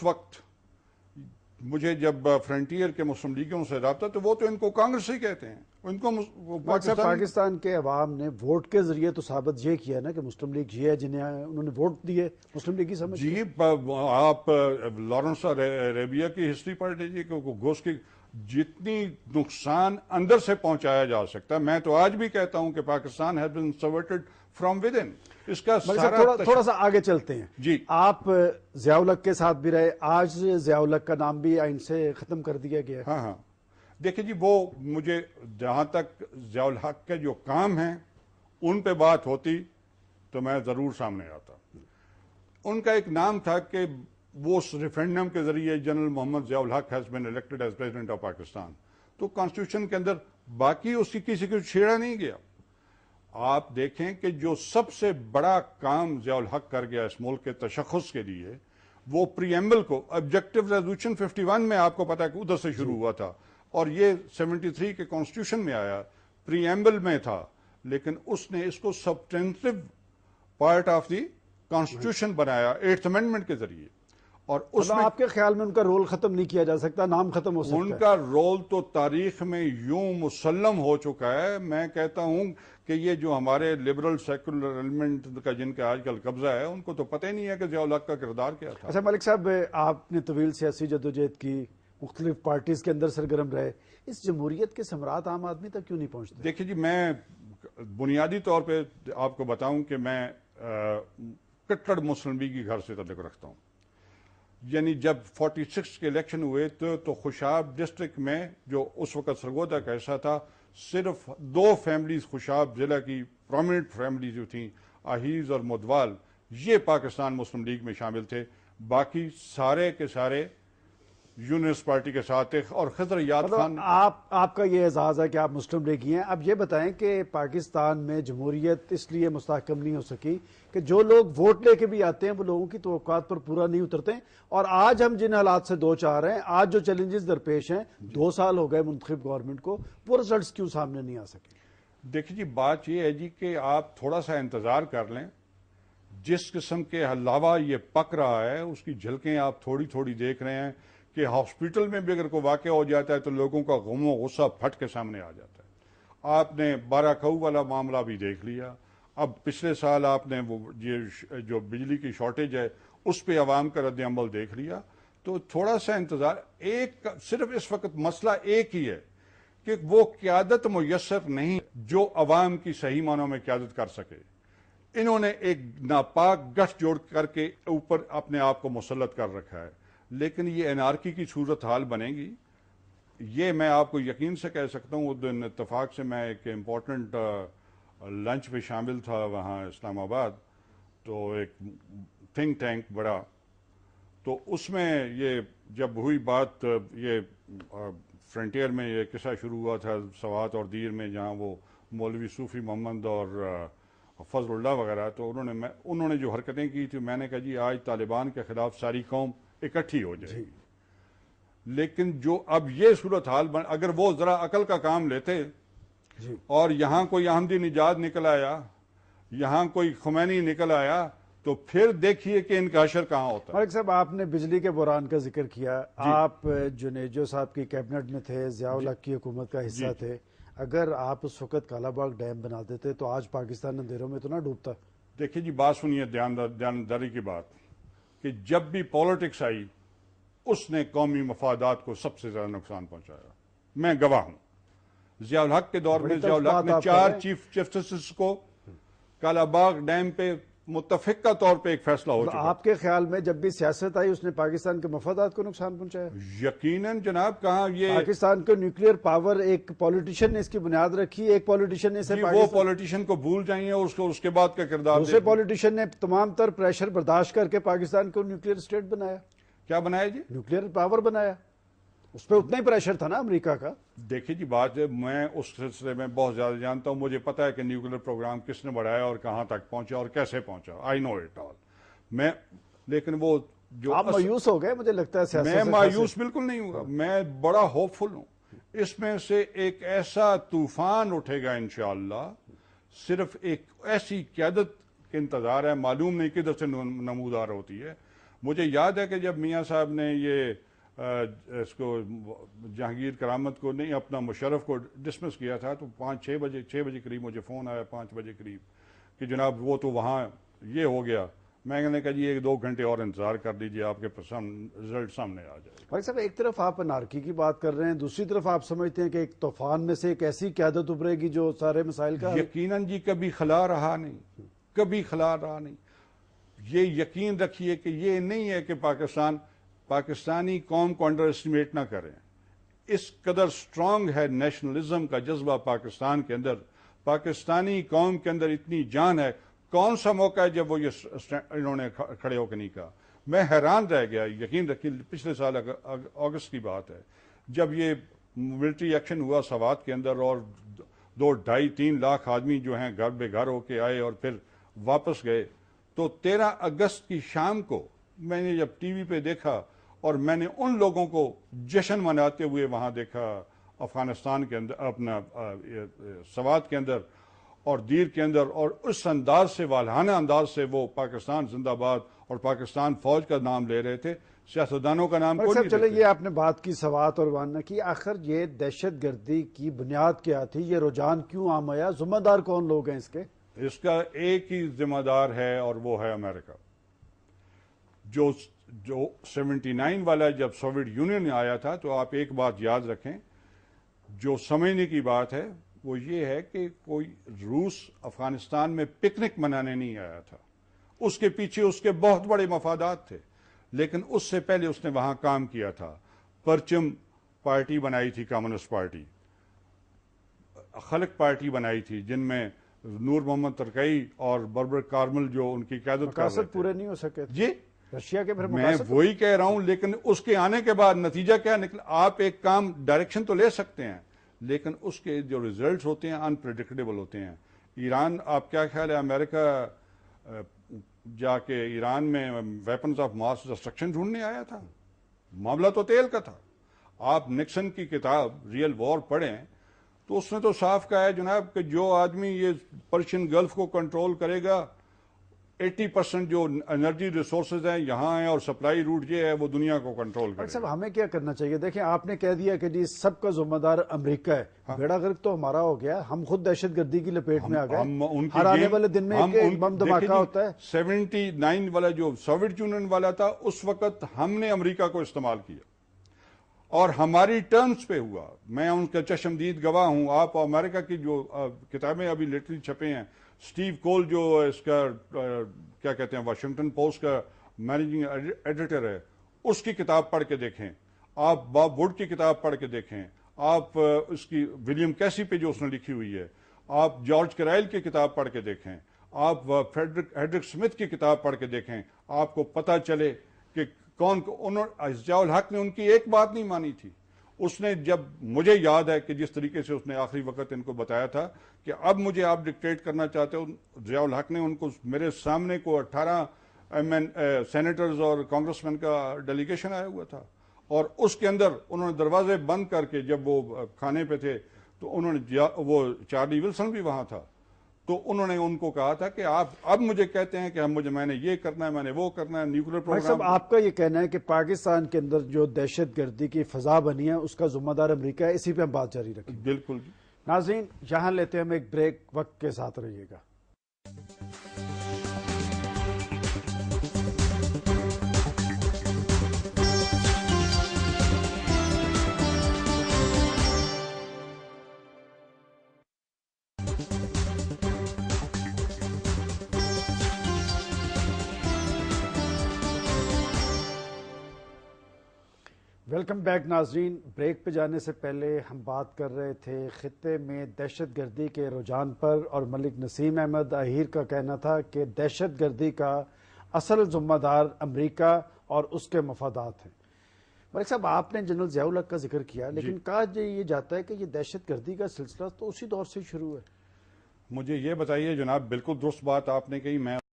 وقت مجھے جب فرنٹیئر کے مسلم لیگوں سے رابطہ تو وہ تو ان کو کانگریس ہی کہتے ہیں، ان کو پاکستان کے عوام نے ووٹ کے ذریعے تو ثابت یہ کیا نا کہ مسلم لیگ یہ ہے جنہیں انہوں نے ووٹ دیے، مسلم لیگ ہی سمجھ جی آپ لارنس عربیہ کی ہسٹری پڑھ لیجیے کہ گوشت کی جتنی نقصان اندر سے پہنچایا جا سکتا ہے، میں تو آج بھی کہتا ہوں کہ Pakistan has been supported from within. اس کا تھوڑا سا آگے چلتے ہیں. جی آپ ضیاء الحق کے ساتھ بھی رہے، آج ضیاء الحق کا نام بھی آئین سے ختم کر دیا گیا. ہاں دیکھیں جی، وہ مجھے جہاں تک ضیاء الحق کے جو کام ہیں ان پہ بات ہوتی تو میں ضرور سامنے آتا. ان کا ایک نام تھا کہ وہ اس ریفرینڈم کے ذریعے general Muhammad Zia ul Haq has been elected as president of Pakistan, تو کانسٹیٹیوشن کے اندر باقی اس کی کسی کو چھیڑا نہیں گیا. آپ دیکھیں کہ جو سب سے بڑا کام ضیاء الحق کر گیا اس ملک کے تشخص کے لیے، وہ پریمبل کو آبجیکٹو ریزولوشن 51 میں آپ کو پتا ہے کہ ادھر سے شروع ہوا تھا اور یہ 73 کے کانسٹیٹیوشن میں آیا، پریمبل میں تھا، لیکن اس نے اس کو substantive part of the constitution بنایا 8th امینڈمنٹ کے ذریعے. اور اس میں آپ کے خیال میں ان کا رول ختم نہیں کیا جا سکتا، نام ختم ہو سکتا ہے؟ ان کا رول تو تاریخ میں یوں مسلم ہو چکا ہے. میں کہتا ہوں کہ یہ جو ہمارے لبرل سیکولر ایلیمنٹ کا جن کا آج کل قبضہ ہے، ان کو تو پتہ ہی نہیں ہے کہ ضیاء الحق کا کردار کیا تھا. اچھا ملک صاحب، آپ نے طویل سیاسی جدوجہد کی، مختلف پارٹیز کے اندر سرگرم رہے، اس جمہوریت کے ثمرات عام آدمی تک کیوں نہیں پہنچتے؟ دیکھیے جی، میں بنیادی طور پہ آپ کو بتاؤں کہ میں کٹڑ مسلم لیگی گھر سے تعلق رکھتا ہوں. یعنی جب 46 کے الیکشن ہوئے تو خوشاب ڈسٹرکٹ میں جو اس وقت سرگودا کا حصہ تھا، صرف 2 فیملیز خوشاب ضلع کی پرومیننٹ فیملیز جو تھیں، آہیز اور مدوال، یہ پاکستان مسلم لیگ میں شامل تھے. باقی سارے کے سارے یونس پارٹی کے ساتھ تھے. اور خضر یاد خان، آپ کا یہ اعزاز ہے کہ آپ مسلم لیگی ہیں. اب یہ بتائیں کہ پاکستان میں جمہوریت اس لیے مستحکم نہیں ہو سکی کہ جو لوگ ووٹ لے کے بھی آتے ہیں وہ لوگوں کی توقعات پر پورا نہیں اترتے، اور آج ہم جن حالات سے دو چار ہیں، آج جو چیلنجز درپیش ہیں، 2 سال ہو گئے منتخب گورنمنٹ کو، وہ رزلٹس کیوں سامنے نہیں آ سکے؟ دیکھیے جی، بات یہ ہے جی کہ آپ تھوڑا سا انتظار کر لیں. جس قسم کے حلاوہ یہ پک رہا ہے اس کی جھلکیں آپ تھوڑی تھوڑی دیکھ رہے ہیں کہ ہاسپٹل میں بھی اگر کوئی واقعہ ہو جاتا ہے تو لوگوں کا غم و غصہ پھٹ کے سامنے آ جاتا ہے. آپ نے 12 کھو والا معاملہ بھی دیکھ لیا. اب پچھلے سال آپ نے وہ یہ جو بجلی کی شارٹیج ہے اس پہ عوام کا رد عمل دیکھ لیا. تو تھوڑا سا انتظار. صرف اس وقت مسئلہ ایک ہی ہے کہ وہ قیادت میسر نہیں جو عوام کی صحیح معنوں میں قیادت کر سکے. انہوں نے ایک ناپاک گٹھ جوڑ کر کے اوپر اپنے آپ کو مسلط کر رکھا ہے. لیکن یہ انارکی کی صورت حال بنے گی، یہ میں آپ کو یقین سے کہہ سکتا ہوں. اس دن اتفاق سے میں ایک امپورٹنٹ لنچ پہ شامل تھا وہاں اسلام آباد، تو ایک تھنک ٹینک بڑا، تو اس میں یہ جب ہوئی بات، یہ فرنٹیئر میں یہ قصہ شروع ہوا تھا سوات اور دیر میں، جہاں وہ مولوی صوفی محمد اور فضل اللہ وغیرہ، تو انہوں نے جو حرکتیں کی تھی، میں نے کہا جی آج طالبان کے خلاف ساری قوم اکٹھی ہو جائے گی. لیکن جو اب یہ صورتحال اگر وہ ذرا عقل کا کام لیتے اور یہاں کوئی احمدی نژاد نکل آیا، یہاں کوئی خمینی نکل آیا، تو پھر دیکھیے کہ ان کا حشر کہاں ہوتا ہے. ملک صاحب، آپ نے بجلی کے بحران کا ذکر کیا. آپ جنیجو صاحب کی کیبنٹ میں تھے، ضیاء الحق کی حکومت کا حصہ تھے. اگر آپ اس وقت کالا باغ ڈیم بنا دیتے تو آج پاکستان اندھیروں میں تو نہ ڈوبتا؟ دیکھیے جی، بات سنیے، دیانداری کی بات، کہ جب بھی پالیٹکس آئی اس نے قومی مفادات کو سب سے زیادہ نقصان پہنچایا. میں گواہ ہوں. ضیاء الحق کے دور میں ضیاء الحق نے 4 چیف جسٹسز کو کالا باغ ڈیم پہ متفقہ طور پہ ایک فیصلہ ہو چکا. آپ کے خیال میں جب بھی سیاست آئی اس نے پاکستان کے مفادات کو نقصان پہنچایا؟ یقیناً جناب. کہاں یہ پاکستان کو نیوکلیئر پاور ایک پولیٹیشن نے اس کی بنیاد رکھی، ایک پولیٹیشن نے اسے وہ پولیٹیشین کو بھول جائیں اور اس کے بعد کا کردار دوسرے پولیٹیشین نے تمام تر پریشر برداشت کر کے پاکستان کو نیوکلیئر اسٹیٹ بنایا. کیا بنایا جی؟ نیوکلیئر پاور بنایا. اس پہ اتنا ہی پریشر تھا نا امریکہ کا. دیکھیے جی، بات ہے، میں اس سلسلے میں بہت زیادہ جانتا ہوں. مجھے پتا ہے کہ نیوکلیئر پروگرام کس نے بڑھایا اور کہاں تک پہنچا اور کیسے پہنچا. آئی نو اٹ آل. لیکن وہ جو آپ مایوس ہو گئے، مجھے لگتا ہے سیاست سے. میں مایوس بالکل نہیں ہوں گا. میں بڑا ہوپ فل ہوں. اس میں سے ایک ایسا طوفان اٹھے گا انشاءاللہ. صرف ایک ایسی قیادت کے انتظار ہے، معلوم نہیں کدھر سے نمودار ہوتی ہے. مجھے یاد ہے کہ جب میاں صاحب نے یہ اس کو جہانگیر کرامت کو نہیں اپنا مشرف کو ڈسمس کیا تھا تو 6 بجے قریب مجھے فون آیا 5 بجے قریب کہ جناب وہ تو وہاں یہ ہو گیا. میں نے کہا جی 1-2 گھنٹے اور انتظار کر دیجیے, آپ کے رزلٹ سامنے آ جائے. بھائی صاحب ایک طرف آپ انارکی کی بات کر رہے ہیں, دوسری طرف آپ سمجھتے ہیں کہ ایک طوفان میں سے ایک ایسی قیادت ابھرے گی جو سارے مسائل کا یقیناً جی کبھی خلا رہا نہیں, کبھی خلا رہا نہیں. یہ یقین رکھیے کہ یہ نہیں ہے کہ پاکستانی قوم کو انڈر اسٹیمیٹ نہ کریں. اس قدر سٹرونگ ہے نیشنلزم کا جذبہ پاکستان کے اندر, پاکستانی قوم کے اندر اتنی جان ہے. کون سا موقع ہے جب وہ انہوں نے کھڑے ہو کے نہیں کہا. میں حیران رہ گیا, یقین رکھیے پچھلے سال اگست کی بات ہے جب یہ ملٹری ایکشن ہوا سوات کے اندر اور 2-2.5-3 لاکھ آدمی جو ہیں گھر بے گھر ہو کے آئے اور پھر واپس گئے. تو 13 اگست کی شام کو میں نے جب ٹی وی پہ دیکھا اور میں نے ان لوگوں کو جشن مناتے ہوئے وہاں دیکھا افغانستان کے اندر, اپنا سوات کے اندر اور دیر کے اندر, اور اس انداز سے والہانہ انداز سے وہ پاکستان زندہ باد اور پاکستان فوج کا نام لے رہے تھے, سیاستدانوں کا نام کوئی نہیں. چلے یہ آپ نے بات کی سوات اور وانہ کی, آخر یہ دہشت گردی کی بنیاد کیا تھی, یہ رجحان کیوں عام آیا, ذمہ دار کون لوگ ہیں اس کے؟ اس کا ایک ہی ذمہ دار ہے اور وہ ہے امریکہ. جو 79 والا جب سوویت یونین آیا تھا تو آپ ایک بات یاد رکھیں جو سمجھنے کی بات ہے, وہ یہ ہے کہ کوئی روس افغانستان میں پکنک منانے نہیں آیا تھا. اس کے پیچھے اس کے بہت بڑے مفادات تھے, لیکن اس سے پہلے اس نے وہاں کام کیا تھا. پرچم پارٹی بنائی تھی, کمیونسٹ پارٹی, خلق پارٹی بنائی تھی, جن میں نور محمد ترکئی اور بربر کارمل جو ان کی قیادت کر رہے تھے. پورے نہیں ہو سکے جی رشیا کے, پھر میں وہی کہہ رہا ہوں. لیکن اس کے آنے کے بعد نتیجہ کیا نکلا؟ آپ ایک کام ڈائریکشن تو لے سکتے ہیں, لیکن اس کے جو ریزلٹس ہوتے ہیں انپریڈکٹیبل ہوتے ہیں. ایران, آپ کیا خیال ہے امریکہ جا کے ایران میں ویپنز آف ماس ڈسٹرکشن ڈھونڈنے آیا تھا؟ معاملہ تو تیل کا تھا. آپ نکسن کی کتاب ریئل وار پڑھیں تو اس نے تو صاف کہا ہے جناب کہ جو آدمی یہ پرشین گلف کو کنٹرول کرے گا, 80% جو انرجی ریسورسز ہیں یہاں ہیں اور سپلائی روٹ یہ ہے, وہ دنیا کو کنٹرول کرے گا. صاحب ہمیں کیا کرنا چاہیے؟ دیکھیں آپ نے کہہ دیا کہ جی سب کا ذمہ دار امریکہ ہے, بیڑا غرق تو ہمارا ہو گیا, ہم خود دہشت گردی کی لپیٹ میں آ گئے. ہر آنے والے دن میں ایک بم دھماکہ ہوتا ہے. 79 والا جو سوویت یونین والا تھا اس وقت ہم نے امریکہ کو استعمال کیا اور ہماری ٹرمز پہ ہوا. میں ان کا چشمدید گواہ ہوں. آپ امریکہ کی جو کتابیں ابھی لیٹرلی چھپے ہیں, سٹیو کول جو اس کا کیا کہتے ہیں واشنگٹن پوسٹ کا مینیجنگ ایڈیٹر ہے, اس کی کتاب پڑھ کے دیکھیں. آپ باب ووڈ کی کتاب پڑھ کے دیکھیں. آپ اس کی ولیم کیسی پہ جو اس نے لکھی ہوئی ہے, آپ جارج کرائل کی کتاب پڑھ کے دیکھیں. آپ ہیڈرک سمتھ کی کتاب پڑھ کے دیکھیں. آپ کو پتہ چلے کہ ضیاء الحق نے ان کی ایک بات نہیں مانی تھی. اس نے, جب مجھے یاد ہے کہ جس طریقے سے اس نے آخری وقت ان کو بتایا تھا کہ اب مجھے آپ ڈکٹیٹ کرنا چاہتے ہو, ضیاء الحق نے ان کو میرے سامنے کو 18 سینیٹرز اور کانگریس مین کا ڈیلیگیشن آیا ہوا تھا, اور اس کے اندر انہوں نے دروازے بند کر کے, جب وہ کھانے پہ تھے تو انہوں نے, وہ چارلی ولسن بھی وہاں تھا, تو انہوں نے ان کو کہا تھا کہ آپ اب مجھے کہتے ہیں کہ میں نے یہ کرنا ہے, میں نے وہ کرنا ہے, نیوکلیر پروگرام. صاحب آپ کا یہ کہنا ہے کہ پاکستان کے اندر جو دہشت گردی کی فضا بنی ہے اس کا ذمہ دار امریکہ ہے, اسی پہ ہم بات جاری رکھیں. بالکل. ناظرین یہاں لیتے ہیں ہم ایک بریک, وقت کے ساتھ رہیے گا. ویلکم بیک ناظرین. بریک پہ جانے سے پہلے ہم بات کر رہے تھے خطے میں دہشت گردی کے رجحان پر, اور ملک نسیم احمد اہیر کا کہنا تھا کہ دہشت گردی کا اصل ذمہ دار امریکہ اور اس کے مفادات ہیں. ملک صاحب آپ نے جنرل ضیاء الحق کا ذکر کیا, لیکن کہا یہ جاتا ہے کہ یہ دہشت گردی کا سلسلہ تو اسی دور سے شروع ہے. مجھے یہ بتائیے جناب, بالکل درست بات آپ نے کہی. میں